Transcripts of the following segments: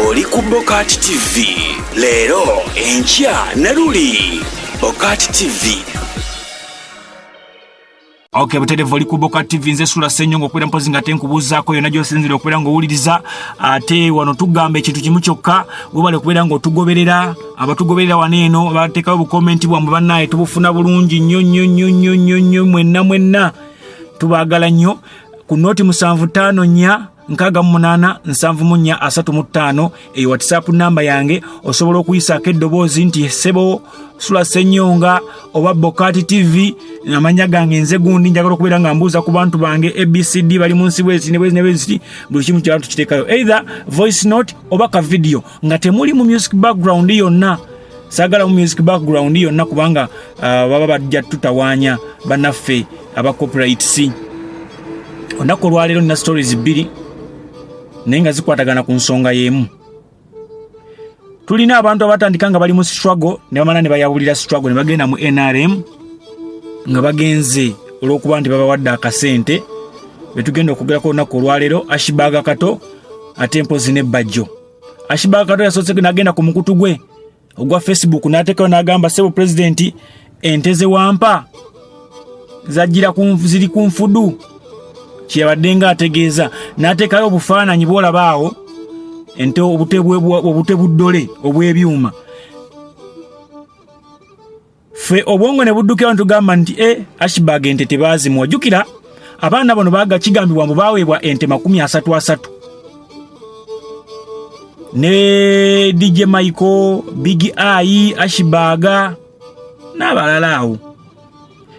oli ku Bokati TV. Leero enkya ne luli Bokati TV. Okay, buterevu oli ku Bokati TV nze Sula Ssenyonga okwera mpozi nga tenkubuuzaako yonna gy'osinzira okubeera ng'owuliriza ate wano tugamba ekintu kimu kyokka webale okubeera ng'otugoberera abatugoberera wano eno bateekawo bukomenti bwamwe bannaye tubufuna bulungi nnyo mwenna tubaagala nnyo ku nooti 754 68 74 eyo WhatsApp namba yange osobola okuyisaako eddoboozi nti sebo Sula Ssenyonga oba Bokati TV amanya gange nze gundi njagala okubeera nga mbuuza ku bantu bange ABCD bali mu nsi bwezi ne bwezi buli kimu kyalo tukiteekayo either voice note oba ka video nga temuli mu music background yonna. Sagala mu music background yonna kubanga baba bajja tutawaanya banaffe aba copyrights. Onako olwaleero nina stories 2 naye nga zikwatagana ku nsonga y'emu. Tulina abantu abatandika nga bali mu struggle ne bamala ne bayawulira struggle ne bagenda mu NRM nga bagenze olw'okuba nti babawadde akasente betugenda okugerako olunaku olwaleero. Ashibaga Kato ate mpozi ne Bajjo. Ashibaga Kato yasoose n'agenda ku mukutu gwe ogwa Facebook n'ateekayo n'agamba sebo president enteze wampa zajjira ziri ku nfudu kyabadde nga ategeeza n'ateekayo obufaananyi bw'olabaawo ente obute buddole obw'ebyuma. Fe obwongo ne buddukira ntugamba nti Ashibaga ente tebaazimuwa. Jjukira abaana bano baaga kigambibwa mbu baaweebwa ente 33 ne DJ Michael, Big Eye, Ashibaga n'abalala awo.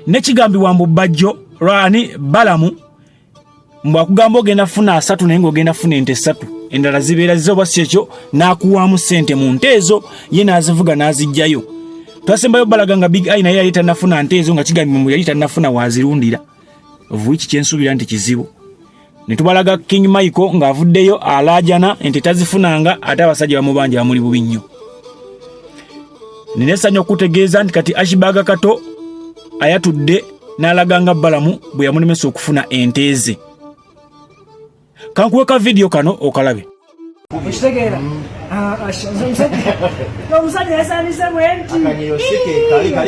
Ne kigambibwa mbu Bajjo Rani Balamu mbakugamba ogenda funa 3 naye ng'ogenda funa ente 3 endala zibeera zizoba kyekyo n'akuwaamu ssente mu nte ezo ye n'azivuga n'azijjayo. Twasembayo balaga nga Big Eye naye yali tannafuna nte ezo nga kigambibwa mbu yali tannafuna waazirundira vuiki kyensuubira nti kizibu. Ne tubalaga King Michael ng'avuddeyo alaajana ente tazifunanga ate abasajja bamubanja bamuli bubi nnyo. Nenesanya okutegeeza nti kati Ashibaga Kato ayatudde n'alaga nga Balamu bwe yamulemesa okufuna ente ze. Kankuweka video kano okalabe. Okitegeera omusajja yasaanise bwenti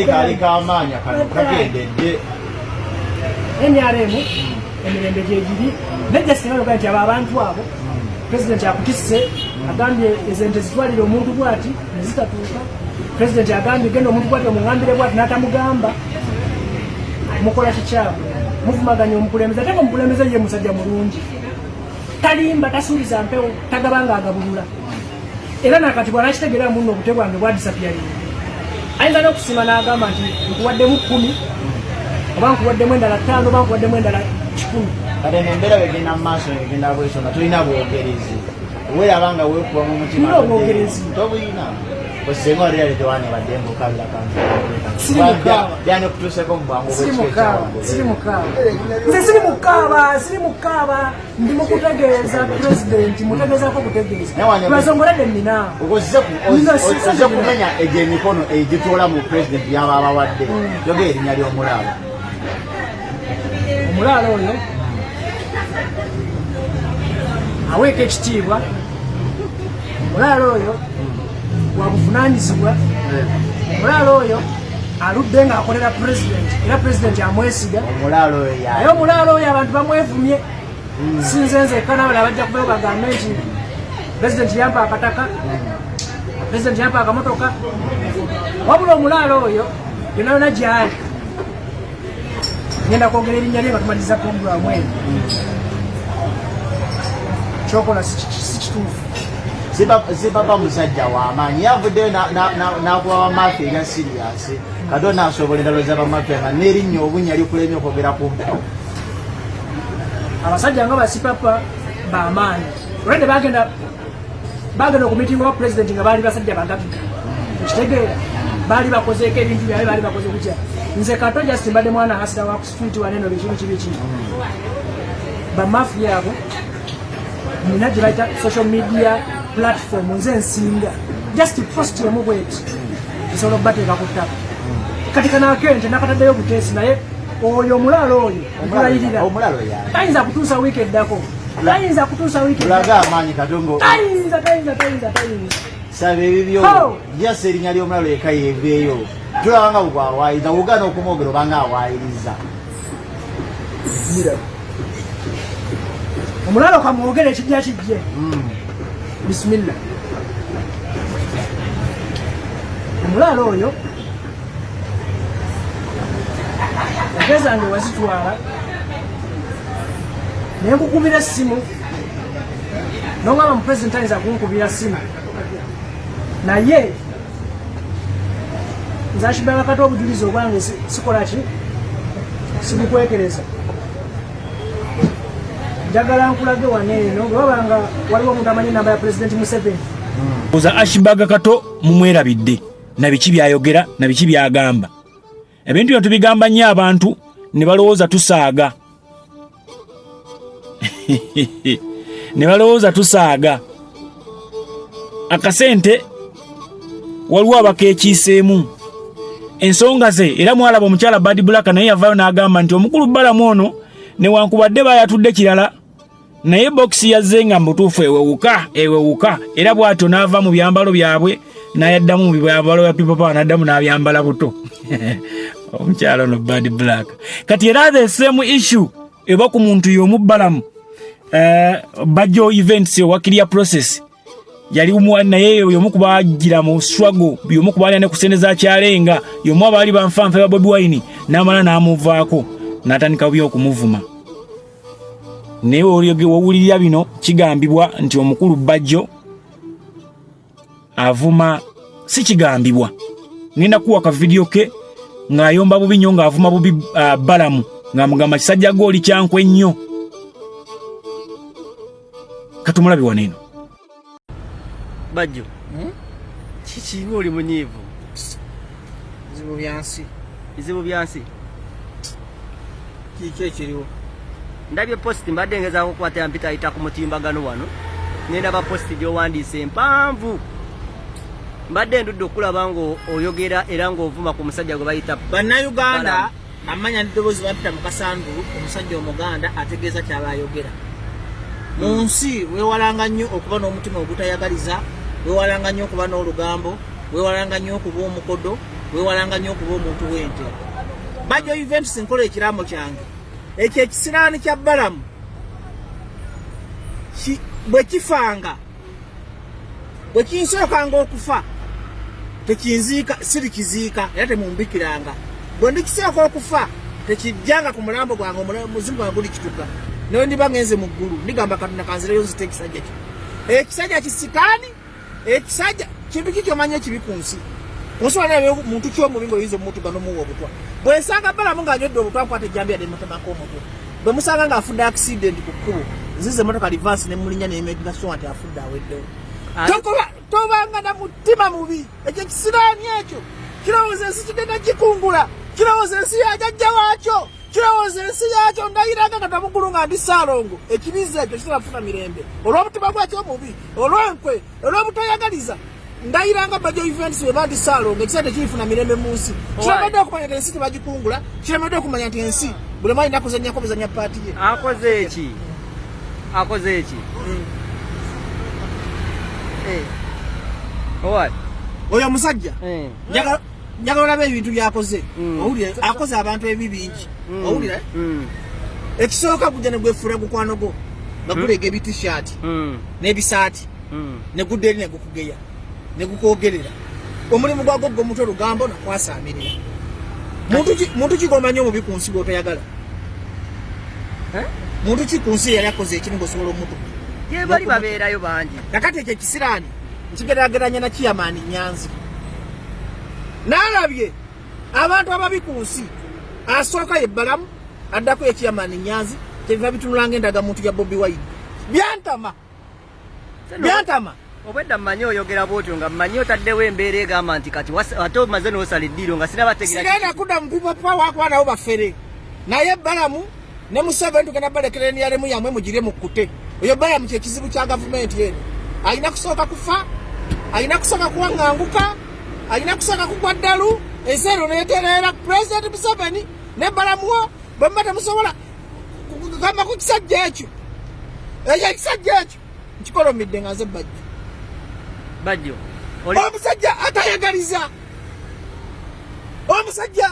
kali kamaanya kano kagendedde NRM emirembe gyegiri nejja sinaloga nti abo abantu abo pulezidenti akutisse agambye ezente zitwalire omuntu bwati nezitatuuka. Pulezidenti agambye genda omuntu bwati omuŋambire bwati n'atamugamba mukola kikyabo muvumaganya omukulembeze ate omukulembeze ye musajja mulungi talimba tasuuliza mpewo tagabanga agabulula era nakati bw'anakitegeera muno obute bwange bwadisapyalinga ayinza n'okusima n'agamba nti nkuwaddemu 10 oba nkuwaddemu endala 5 oba nkuwaddemu endala 10. kale nembeera wegenda mu maaso egenda bweso nga tolina bwogerezi weerabanga weekuba mu mutima tobuyina osenga olirali tewaani badde mbukabira kanbyani okutuuseko mu bwangu siri mukaaba ndi mukutegeeza pulezidenti mutegeezako kutegeeza lwensongoledde nnina oze kumenya egyo emikono egitoola mu pulezidenti yaba abawadde joga erinnya ly'omulaalo. Omulaalo oyo aweeka ekitiibwa. Omulaalo oyo wabuvunaanyizibwa. Omulaalo oyo aludde ng'akolera pulezidenti era pulezidenti amwesiga. Naye omulaalo oyo abantu bamwevumye. Sinze nzekka n'abalala bajja kubeera bagambe nti pulezidenti yampa akataka, pulezidenti yampa akamotoka. Wabula omulaalo oyo yonna yonna gy'ali ngenda kwogera erinnya lye nga tumaliriza pulogulaamu eyo. Kyokola si kituufu. Si papa musajja w'amaanyi yavuddeyo n'akuba bamafia erya siriyasi kati n'asobolera loza bamafia nga n'erinnya obunya likulemye okwogera ku mpewo. Abasajja nga basipapa b'amaanyi olwedde bagenda okumitinga wa pulezidenti nga baali basajja bagabiga ekitegeera baali bakozeeko ebintu byabwe baali bakoze kutya. Nze Kato just mbadde mwana hasira wa ku street waneno bikimu kibiki bamafia abo nina gye bayita social media platform nze nsinga just post emu bweti esobola okubateeka ku ttaka kati kanakente nakataddeyo obuteesi naye oyo omulaalo oyo omulayirira ayinza kutuusa wiiki eddako tayinza kutuusa wiiki laga amaanyi katongo tayinza sabe ebibyo yasa erinnya ly'omulalo eka yeeveeyo tulabanga bwawaayiza wogana okumwogera obanga awaayiriza omulalo kamwogere ekijja kijje bisimilla omulalo oyo ente zange wazitwala nenkukubira essimu nongaba mupulezidenti ayinza kunkubira ssimu naye nze Ashibbaga Kato obujulizi obwange sikola ki sibukwekereza njagala nkulage waneeno bwe wabanga waliwo omuntu amanyi namba ya pulezidenti Museveni oza Ashibbaga Kato mumwerabidde na biki byayogera na biki byagamba ebintu bino tubigamba nnyo abantu ne balowooza tusaaga ne balowooza tusaaga akasente waliwo abakeekiiseemu ensonga ze era mwalaba omukyala Bad Black naye yavaayo n'agamba nti omukulu Balamu ono newankubadde bayatudde kirala naye bokisi yazze nga mutuufu ewewuka era bw'atyo n'ava mu byambalo byabwe n'ayaddamu mu byambalo bya People Power n'addamu n'abyambala buto omukyala ono Bad Black kati era the same issue eba ku muntu y'omu Balamu Bajjo events wakiriya process yali naye yomu kubagira mu struggle yomu kubanya ne kusendeza kyalenga yomu abali banfanfe ba Bobi Wine n'amala n'amuvaako n'atandika byo okumuvuma naye olyoge wawulirira bino kigambibwa nti omukulu Bajjo avuma si kigambibwa ngenda kuwa ka video ke ng'ayomba bubi nnyo ng'avuma bubi Balamu ng'amugamba kisajja goli kyankwe nnyo katumulabi waneeno Bajjo kiki oli munyiivu bizibu byansi kiki ekiriwo ndabye post mbadde ngezaako okukwata yampita ayita ku mutimbagano wano nendaba post gy'owandiise empanvu mbadde ndudde okulaba ng'oyogera era ng'ovuma ku musajja gwe bayita bannayuganda amanya n'eddoboozi bampita mu kasandulu omusajja omuganda ategeeza kyaba ayogera mu nsi weewalanga nnyo okuba n'omutima ogutayagaliza weewalanga nnyo okuba n'olugambo weewalanga nnyo okuba omukodo weewalanga nnyo okuba omuntu w'ente Bajjo events nkola ekiraamo kyange ekyo ekisiraani kya Balamu bwe kifanga bwe kinsookanga okufa tekinziika sirikiziika era temumbikiranga bwe ndikisooka okufa tekijjanga ku mulambo gwange omuzimu gwange guli kituka naye ndiba ngenze mu ggulu ndigamba Katonda kanzireyo nzite ekisajja kyo ekisajja kisikaani ekisajja kintu kikyomanya ekibi ku nsi osobola naye muntu ky'omubi ng'oyinza omuntu gano muwa obutwa bwe nsanga Balamu ng'anywedde obutwa nkwata ejjambiya ne mutemako omutwe bwe musanga ng'afudde accident ku kkubo nzize emmotoka reverse ne mulinya n'emegga so nti afudde aweddewo tobanga na mutima mubi ekyo kisiraani ekyo kirowooza ensi kigenda gikungula kirowooza ensi yajajja waakyo kirowooza ensi yakyo ndayiranga nga tamugulu nga ndi Ssaalongo ekibiza ekyo kitarafuna mirembe olw'omutima gwakyo omubi olw'enkwe olw'obutayagaliza ndayiranga Bajjo events we bandi Ssaalongo ekisa tekifuna mirembe mu nsi kiremedde okumanya nti ensi tebagikungula kiremedde okumanya nti ensi buli mwalina kuzannyako buzannya paati ye akoze eki oyo omusajja njagala olabe ebintu byakoze owulire akoze abantu ebi bingi owulire ekisooka kujja ne gwefuula gukwano gwo nga gulega ebitishaati n'ebisaati ne gudda eri ne gukugeya ne gukwogerera omulimu gwagwo gw'omutwe olugambo nakwasaamirira muntu ki gw'omanyi omubi ku nsi gw'otoyagala muntu ki ku nsi yali akoze ekimu ng'osobola omutu bali babeerayo bangi kakati ekyo ekisiraani nkigeraageranya na Chairman Nyanzi n'alabye abantu ababi ku nsi asooka ye Balamu addako ye Chairman Nyanzi kyebiva bitunulanga endagamuntu ya Bobi Wine byantama obwedda mmanyi oyogera bwotyo nga mmanyi otaddewo embeera egamba nti kati ate omaze n'osala eddiiro nga sigenda kudda mu People Power wakuba nabo bafere naye Balamu ne Museveni tugenda balekera eniyalemu yamwe mugirye mukkute oyo Balamu kyekizibu kya gavumenti eno alina kusooka kufa alina kusooka kuwaŋŋanguka alina kusooka kugwa ddalu enseero neetereera Pulezidenti Museveni ne Balamuwo bwemuba temusobola kugamba ku kisajja ekyo eyo ekisajja ekyo nkikolomidde nga nze Bajjo omusajja atayagaliza omusajja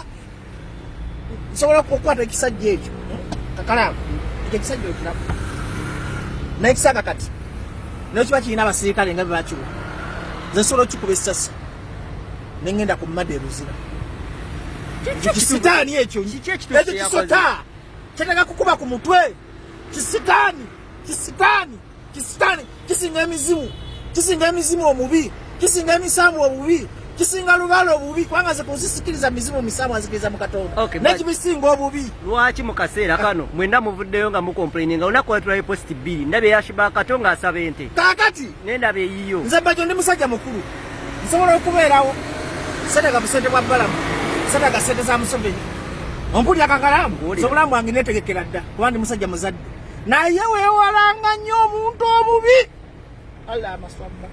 nsobola okukwata ekisajja ekyo kakalaamu ekyo ekisajja okiraba n'ekisaka kati nekiba kirina abasirikale nga bebakiwa nze nsobola okikuba essasi nengenda ku mmadde eruzira kisitaani ekyo ekyo kisota kyetaka kukuba ku mutwe kisitaani kisinga emizimu omubi kisinga emisaamu obubi kisinga lubala obubi kubanga ze kunsisikiriza mizimu misaamu azikiriza mu Katonda nekibisinga obubi. Lwaki mu kaseera kano mwenna muvuddeyo nga mukomplaininga olunaku lwatulayo posti 2 ndabye yashiba Katonda asaba ente kaakati nendabe eyiyo nze Bajjo ndi musajja mukulu nsobola okubeerawo setaga busente bwa Balamu setaga sente za Museveni ompulya Kakalamu obulamu bwange netegekera dda kuba ndi musajja muzadde naye weewalanga nnyo omuntu omubi Allah amaswabba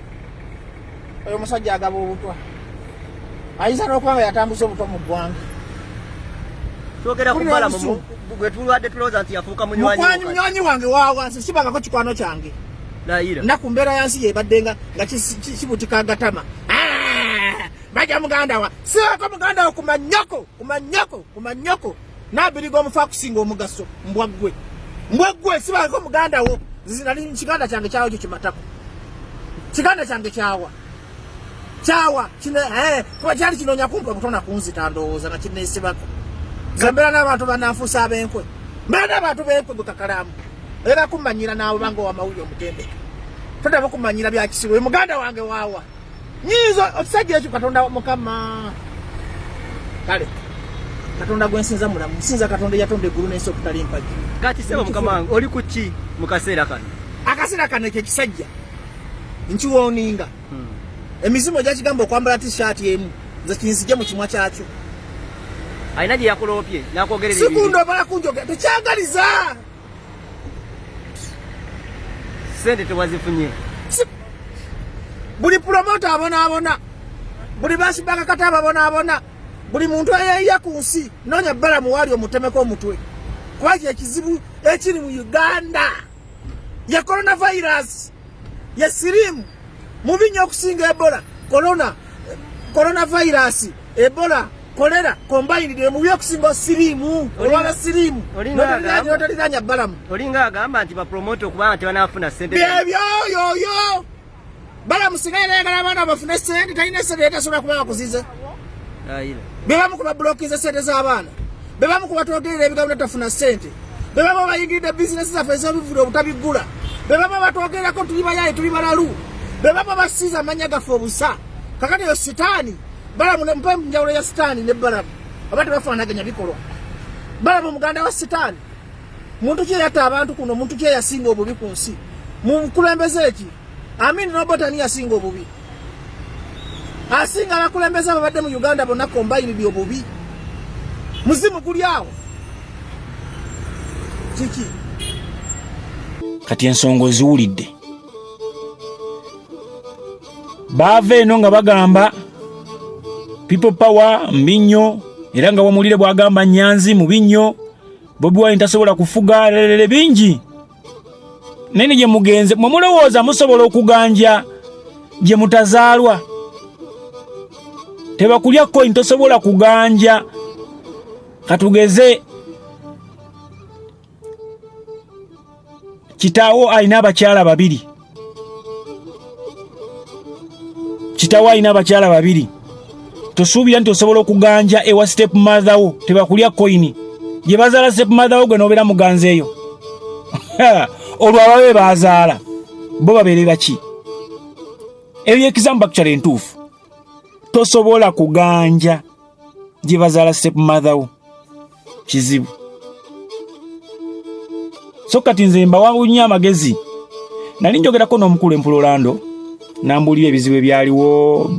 oyo musajja agaba obutwa ayinza n'okuba nga yatambuza obutwa mu ggwanga twogera ku Balamu gwe tulwadde tulowooza nti yafuuka munywanyi wange wawansi kibangako kikwano kyange naku mbeera yansi yebaddenga nga kibutika agatama Bajja muganda wa siwako muganda wa kumanyoko nabiriga omufa akusinga omugaso mbwaggwe siwako muganda wo zinali kiganda kyange kyawo kyo kimatako kiganda kyange kyawa kine kuba kyali kinoonya kumpa butona kunzita ndowooza nga kineesibako zembera n'abantu bananfuusa ab'enkwe mbera n'abantu b'enkwe gwe Kakalamu era kumanyira naawe banga owamawulire omutendeke totaba kumanyira bya kisiru muganda wange waawa nyizo otusajja ekyo Katonda Mukama kale Katonda gwensinza mulamu nsinza Katonda yatonda eggulu n'ensi okutali mpagi kati sebo Mukama wange oli ku ki mu kaseera kano akaseera kano ekyo ekisajja nkiwooninga emizimu gyakigamba okwambala t-shirt emu nze kinzije mu kimwa kyakyo alina gye yakuloopye nakwogerera sikundobala kunjoge tekyagaliza sente tewazifunye buli promota abonaabona buli basibanga kata abonaabona buli muntu eyeeya ku nsi noonya Balamu waali omutemeko omutwe kubaki ekizibu ekiri mu Uganda ya coronavirus ya sirimu mubi nnyo okusinga Ebola coronavirus Ebola kolera combined mubi okusinga sirimu olwala sirimu notaliranya Balamu olinga agamba nti bapromota okubanga tebanafuna sente byebyoyoyo Balamu singa yagala abaana bafune sente talina sente etasobola kuba bakuzize bebamu kubablokiza sente z'abaana bebamu kubatwogerera ebigambo netafuna sente bebamu bayingirira bizinesi zaffe ez'obuvudo obutabigula bebamu batwogererako tuli bayaye tuli balalu bebamu basiiza amanya gaffe obusa kakati eyo sitaani Balamu mpa njawulo ya sitaani ne Balamu oba tebafaanaganya bikolwa Balamu muganda wa sitaani muntu ki eyatta abantu kuno muntu ki eyasinga obubi ku nsi mu nkulembeze eki Amin Robotani yasinga obubi asinga abakulembeze ababadde mu Uganda bonna combined obubi muzimu guli awo kiki kati ensonga ziwulidde baava eno nga bagamba people power mbinyo era nga wamulire bwagamba Nyanzi mu binyo Bobi Wine tasobola kufuga lelele bingi nene gye mugenze mulowooza musobola okuganja gye mutazaalwa tebakulya coin tosobola kuganja katugeze kitaawo alina abakyala babiri tosuubira nti osobola okuganja ewa step mother wo tebakulya coin gye bazaala step mother wo gwe nobeera muganzeeyo olwo ababe bazaala bo babeere baki ebyo ekisambu actually entuufu tosobola kuganja gye bazaala step mother wo kizibu so kati nze mbawunya amagezi nali njogerako n'omukulu Empololando nambulira ebizibu ebyaliwo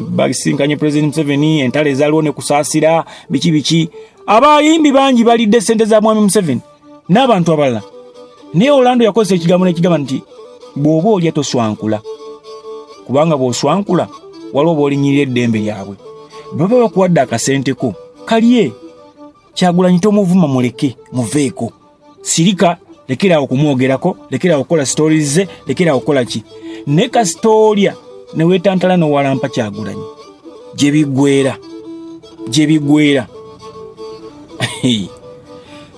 basinkanye President Museveni entalo ezaaliwo ne kusaasira biki abayimbi bangi balidde sente za Mwami Museveni n'abantu abalala naye Orlando yakozesa ekigambo n'ekigamba nti bw'oba olya toswankula kubanga bw'oswankula waliwo b'olinyirira eddembe lyabwe baba bakuwadde akasenteko kalye Kyagulanyi tomuvuma muleke muveeko sirika lekera okumwogerako, lekera okukola stories ze, lekera okukola ki. Ne kasitoria ne wetantala no walampa Kyagulanyi. Gye bigwera.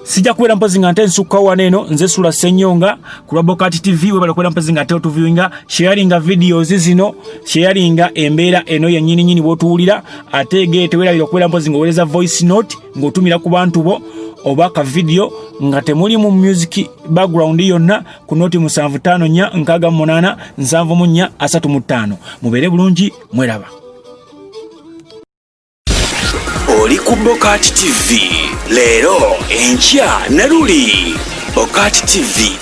Sija kuwera mpozi nga nte nsuka waneno nze Sula Ssenyonga ku Bokati TV webale kuwera mpozi nga nte otuviewinga sharinga videos zino sharinga embeera eno ya nyini botuwulira ate gete wera kuwera mpozi nga wereza voice note ng'otumira ku bantu bo oba ka video nga temuli mu music background yonna ku noti 75468735 mubere bulungi mweraba. Oli ku Bokati TV leero enkya Naruli. Bokati TV.